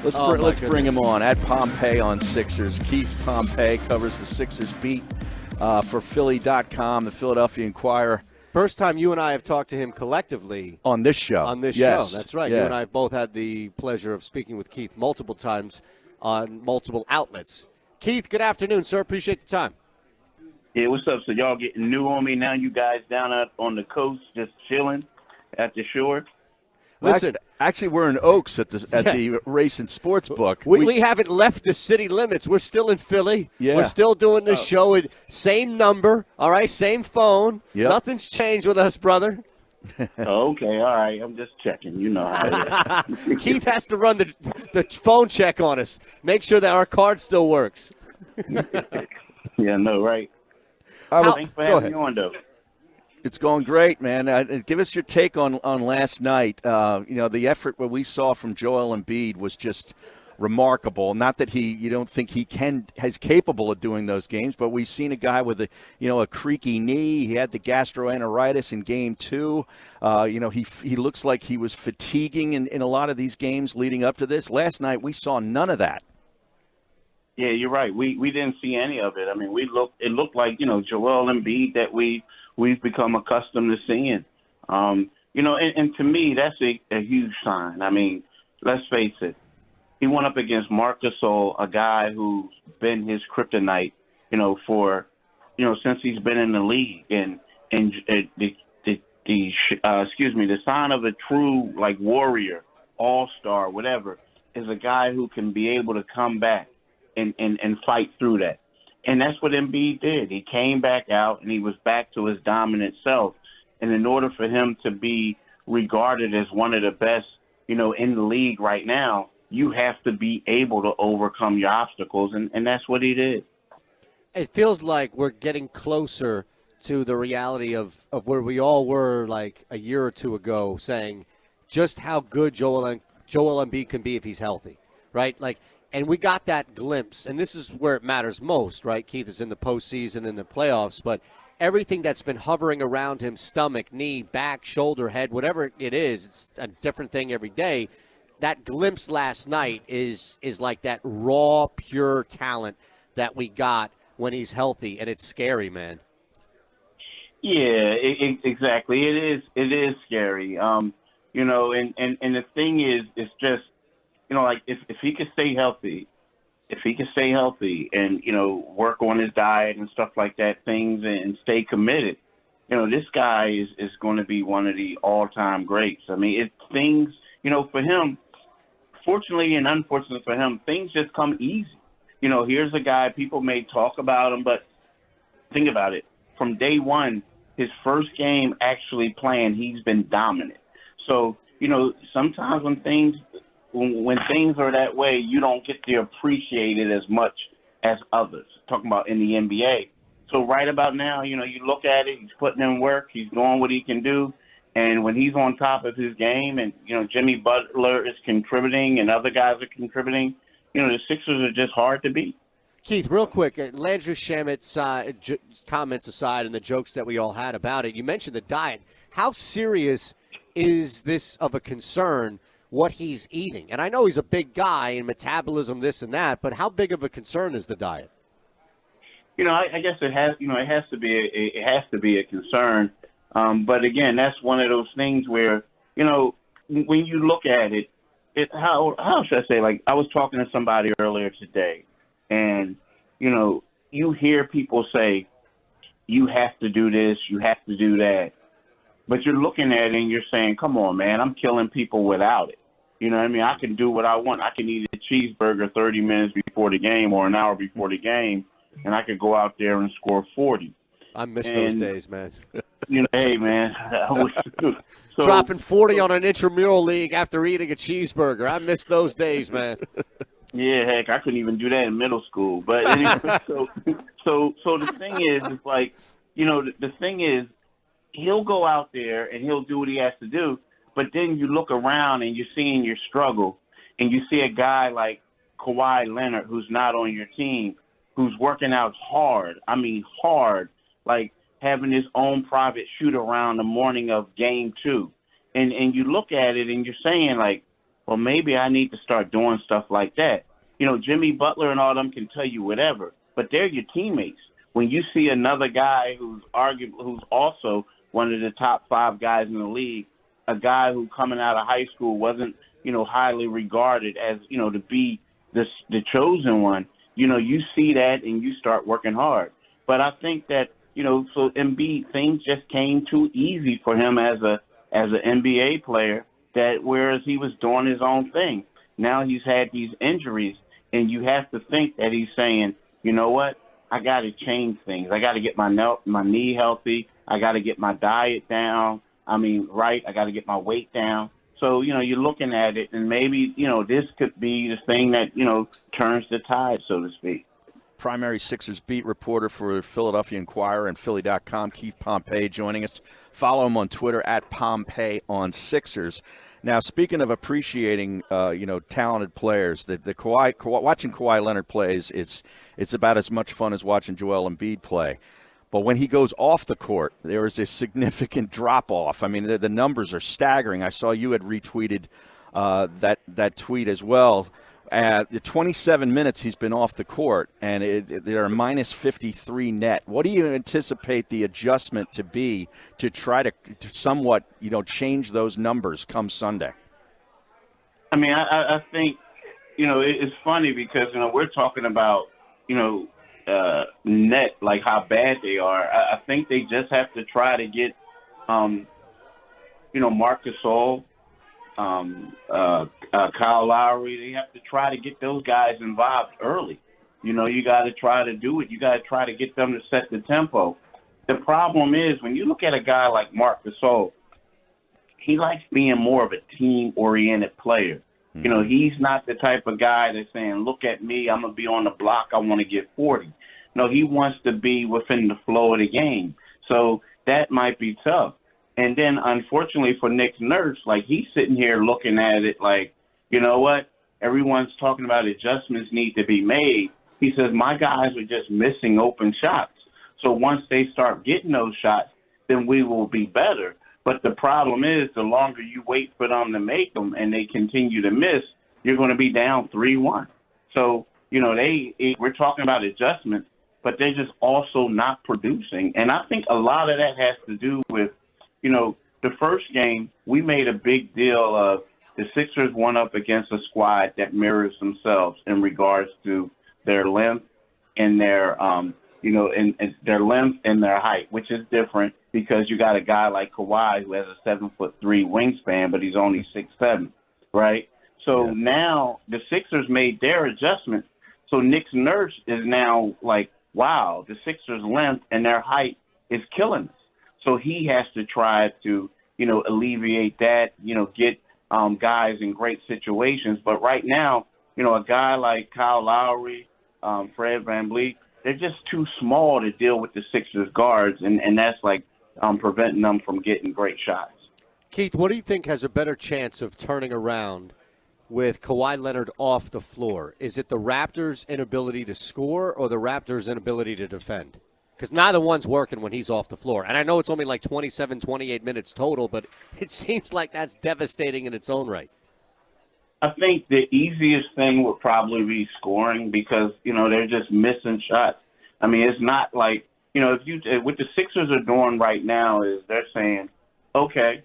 Let's bring him on. At Pompey on Sixers. Keith Pompey covers the Sixers beat for Philly.com, the Philadelphia Inquirer. First time you and I have talked to him collectively. On this show. On this yes. show, that's right. Yeah. You and I have both had the pleasure of speaking with Keith multiple times on multiple outlets. Keith, good afternoon, sir. Appreciate the time. Yeah, what's up? So y'all getting new on me now? You guys down out on the coast just chilling at the shore? Listen. Actually, we're in Oaks at the Race and Sports Book. We haven't left the city limits. We're still in Philly. Yeah. We're still doing the show. Same number, all right, same phone. Yep. Nothing's changed with us, brother. Okay, all right. I'm just checking. You know how it is. Keith has to run the phone check on us. Make sure that our card still works. Yeah, no, right. Thanks for having me on, though. It's going great, man. Give us your take on last night. The effort what we saw from Joel Embiid was just remarkable. Not that you don't think he's capable of doing those games, but we've seen a guy with a creaky knee. He had the gastroenteritis in game 2. He looks like he was fatiguing in a lot of these games leading up to this. Last night we saw none of that. Yeah, you're right. We didn't see any of it. I mean, it looked like, Joel Embiid that we've become accustomed to seeing. And to me, that's a huge sign. I mean, let's face it. He went up against Marc Gasol, a guy who's been his kryptonite, since he's been in the league. And the sign of a true, warrior, all-star, whatever, is a guy who can be able to come back and fight through that. And that's what Embiid did. He came back out, and he was back to his dominant self. And in order for him to be regarded as one of the best, in the league right now, you have to be able to overcome your obstacles, and that's what he did. It feels like we're getting closer to the reality of where we all were like a year or two ago, saying just how good Joel Embiid can be if he's healthy, right? And we got that glimpse, and this is where it matters most, right? Keith is in the postseason and the playoffs, but everything that's been hovering around him, stomach, knee, back, shoulder, head, whatever it is, it's a different thing every day. That glimpse last night is like that raw, pure talent that we got when he's healthy, and it's scary, man. Yeah, exactly. It is scary. And the thing is, it's just, if he could stay healthy, and, work on his diet and stuff like that, and stay committed, this guy is going to be one of the all-time greats. I mean, for him, fortunately and unfortunately for him, things just come easy. Here's a guy, people may talk about him, but think about it. From day one, his first game actually playing, he's been dominant. So, sometimes when things are that way, you don't get to appreciate it as much as others. Talking about in the NBA. So right about now, you look at it, he's putting in work, he's doing what he can do. And when he's on top of his game and, Jimmy Butler is contributing and other guys are contributing, the Sixers are just hard to beat. Keith, real quick, Landry Shamit's comments aside and the jokes that we all had about it, you mentioned the diet. How serious is this of a concern, what he's eating? And I know he's a big guy and metabolism, this and that, but how big of a concern is the diet? I guess it has to be a concern. But again, that's one of those things where, when you look at it, how should I say, I was talking to somebody earlier today, and, you hear people say, you have to do this, you have to do that. But you're looking at it and you're saying, come on, man, I'm killing people without it. You know what I mean? I can do what I want. I can eat a cheeseburger 30 minutes before the game or an hour before the game, and I could go out there and score 40. I miss those days, man. Hey, man. Dropping 40 on an intramural league after eating a cheeseburger. I miss those days, man. Yeah, heck, I couldn't even do that in middle school. But anyway, so the thing is, it's the thing is, he'll go out there and he'll do what he has to do. But then you look around and you're seeing your struggle, and you see a guy like Kawhi Leonard, who's not on your team, who's working out hard. I mean, hard. Having his own private shoot around the morning of game 2. And you look at it and you're saying, well, maybe I need to start doing stuff like that. Jimmy Butler and all them can tell you whatever, but they're your teammates. When you see another guy who's also one of the top 5 guys in the league, a guy who coming out of high school wasn't, highly regarded as, to be the chosen one, you see that and you start working hard. But I think that, so Embiid, things just came too easy for him as an NBA player, that whereas he was doing his own thing. Now he's had these injuries, and you have to think that he's saying, you know what, I got to change things. I got to get my knee healthy. I got to get my diet down. I got to get my weight down. So, you're looking at it, and maybe, this could be the thing that, turns the tide, so to speak. Primary Sixers beat reporter for Philadelphia Inquirer and Philly.com, Keith Pompey, joining us. Follow him on Twitter at Pompey on Sixers. Now, speaking of appreciating, talented players, watching Kawhi Leonard plays, it's about as much fun as watching Joel Embiid play. But when he goes off the court, there is a significant drop-off. The numbers are staggering. I saw you had retweeted that tweet as well. The 27 minutes he's been off the court, and they're minus 53 net. What do you anticipate the adjustment to be to try to somewhat, change those numbers come Sunday? I think, it's funny because, we're talking about, net, like how bad they are. I think they just have to try to get, Marc Gasol, Kyle Lowry. They have to try to get those guys involved early. You got to try to do it. You got to try to get them to set the tempo. The problem is when you look at a guy like Marc Gasol, he likes being more of a team-oriented player. He's not the type of guy that's saying, look at me, I'm going to be on the block, I want to get 40. No, he wants to be within the flow of the game. So that might be tough. And then, unfortunately, for Nick Nurse, he's sitting here looking at it like, you know what? Everyone's talking about adjustments need to be made. He says, my guys are just missing open shots. So once they start getting those shots, then we will be better. But the problem is the longer you wait for them to make them and they continue to miss, you're going to be down 3-1. So, we're talking about adjustments, but they're just also not producing. And I think a lot of that has to do with, the first game, we made a big deal of the Sixers went up against a squad that mirrors themselves in regards to their length and their, their length and their height, which is different because you got a guy like Kawhi who has a 7'3" wingspan, but he's only 6'7", right? So now the Sixers made their adjustments. So Nick Nurse is now like, wow, the Sixers' length and their height is killing us. So he has to try to, alleviate that, get guys in great situations. But right now, a guy like Kyle Lowry, Fred VanVleet, they're just too small to deal with the Sixers guards, and that's preventing them from getting great shots. Keith, what do you think has a better chance of turning around with Kawhi Leonard off the floor? Is it the Raptors' inability to score or the Raptors' inability to defend? Because neither one's working when he's off the floor. And I know it's only 27, 28 minutes total, but it seems like that's devastating in its own right. I think the easiest thing would probably be scoring because, they're just missing shots. It's not like, what the Sixers are doing right now is they're saying, okay,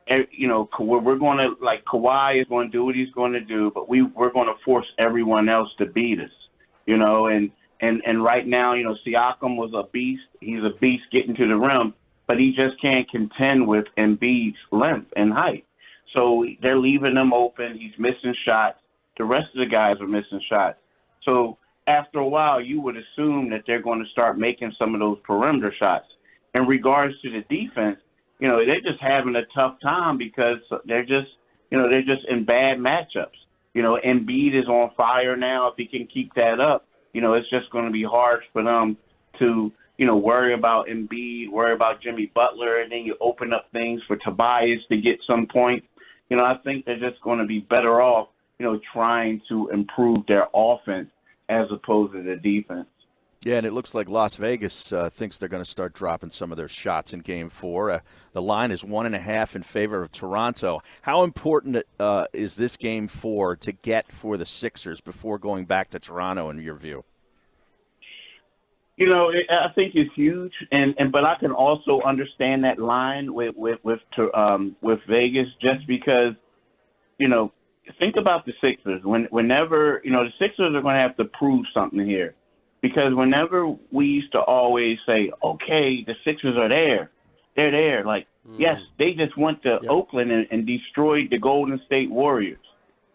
we're going to, Kawhi is going to do what he's going to do, but we're going to force everyone else to beat us, And right now, Siakam was a beast. He's a beast getting to the rim, but he just can't contend with Embiid's length and height. So they're leaving him open. He's missing shots. The rest of the guys are missing shots. So after a while, you would assume that they're going to start making some of those perimeter shots. In regards to the defense, they're just having a tough time because they're just in bad matchups. Embiid is on fire now. If he can keep that up, it's just going to be hard for them to, worry about Embiid, worry about Jimmy Butler, and then you open up things for Tobias to get some points. I think they're just going to be better off, trying to improve their offense as opposed to the defense. Yeah, and it looks like Las Vegas thinks they're going to start dropping some of their shots in Game 4. The line is 1.5 in favor of Toronto. How important is this Game 4 to get for the Sixers before going back to Toronto, in your view? I think it's huge, but I can also understand that line with Vegas, just because, think about the Sixers. Whenever the Sixers are going to have to prove something here. Because whenever we used to always say, okay, the Sixers are there. They're there. Yes, they just went to Oakland and destroyed the Golden State Warriors.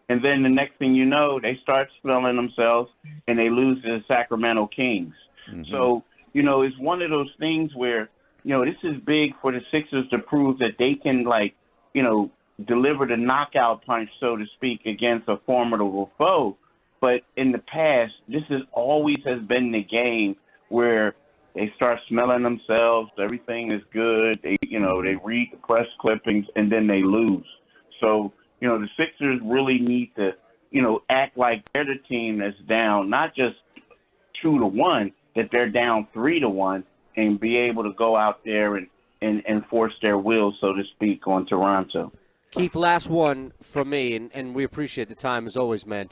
And then the next thing you know, they start smelling themselves and they lose to the Sacramento Kings. Mm-hmm. So, it's one of those things where, this is big for the Sixers to prove that they can, deliver the knockout punch, so to speak, against a formidable foe. But in the past, this has always been the game where they start smelling themselves. Everything is good. They read the press clippings and then they lose. So, the Sixers really need to, act like they're the team that's down, not just 2-1, that they're down 3-1, and be able to go out there and force their will, so to speak, on Toronto. Keith, last one from me, and we appreciate the time as always, man.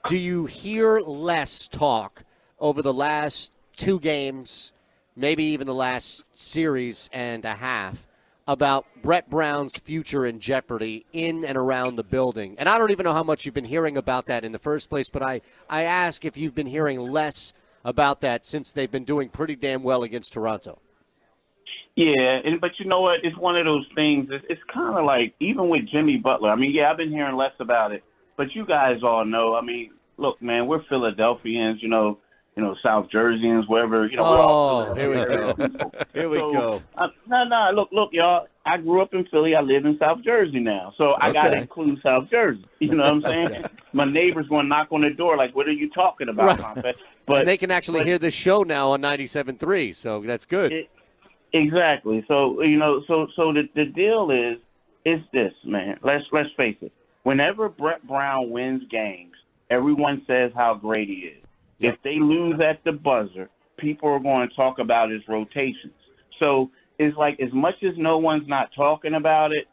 Do you hear less talk over the last 2 games, maybe even the last series and a half, about Brett Brown's future in jeopardy in and around the building? And I don't even know how much you've been hearing about that in the first place, but I ask if you've been hearing less about that since they've been doing pretty damn well against Toronto. Yeah, but you know what? It's one of those things. It's kind of like, even with Jimmy Butler. I've been hearing less about it. But you guys all know, look, man, we're Philadelphians, South Jerseyans, wherever, we're all here we go. Here we go. Look, y'all, I grew up in Philly. I live in South Jersey now. So I got to include South Jersey. You know what I'm saying? My neighbor's going to knock on the door like, what are you talking about, Pompey? But and they can actually hear this show now on 97.3, so that's good. Exactly. So, the deal is this, man. Let's face it. Whenever Brett Brown wins games, everyone says how great he is. Yep. If they lose at the buzzer, people are going to talk about his rotations. So it's like, as much as no one's not talking about it,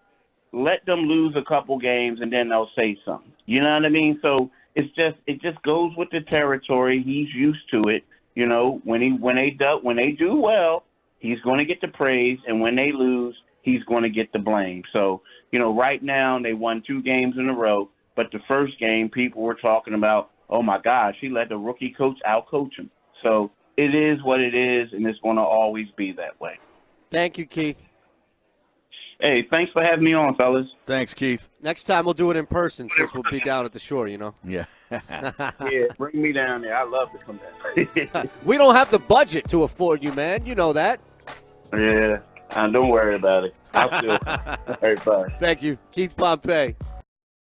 let them lose a couple games and then they'll say something. You know what I mean? So it just goes with the territory. He's used to it. When they do well, he's going to get the praise, and when they lose, he's going to get the blame. So, right now they won 2 games in a row, but the first game people were talking about, oh my gosh, he let the rookie coach out-coach him. So it is what it is, and it's going to always be that way. Thank you, Keith. Hey, thanks for having me on, fellas. Thanks, Keith. Next time we'll do it in person since we'll be down at the shore, Yeah. Yeah, bring me down there. I love to come down. We don't have the budget to afford you, man. You know that. Yeah, don't worry about it. I'll still. All right, bye. Thank you. Keith Pompey.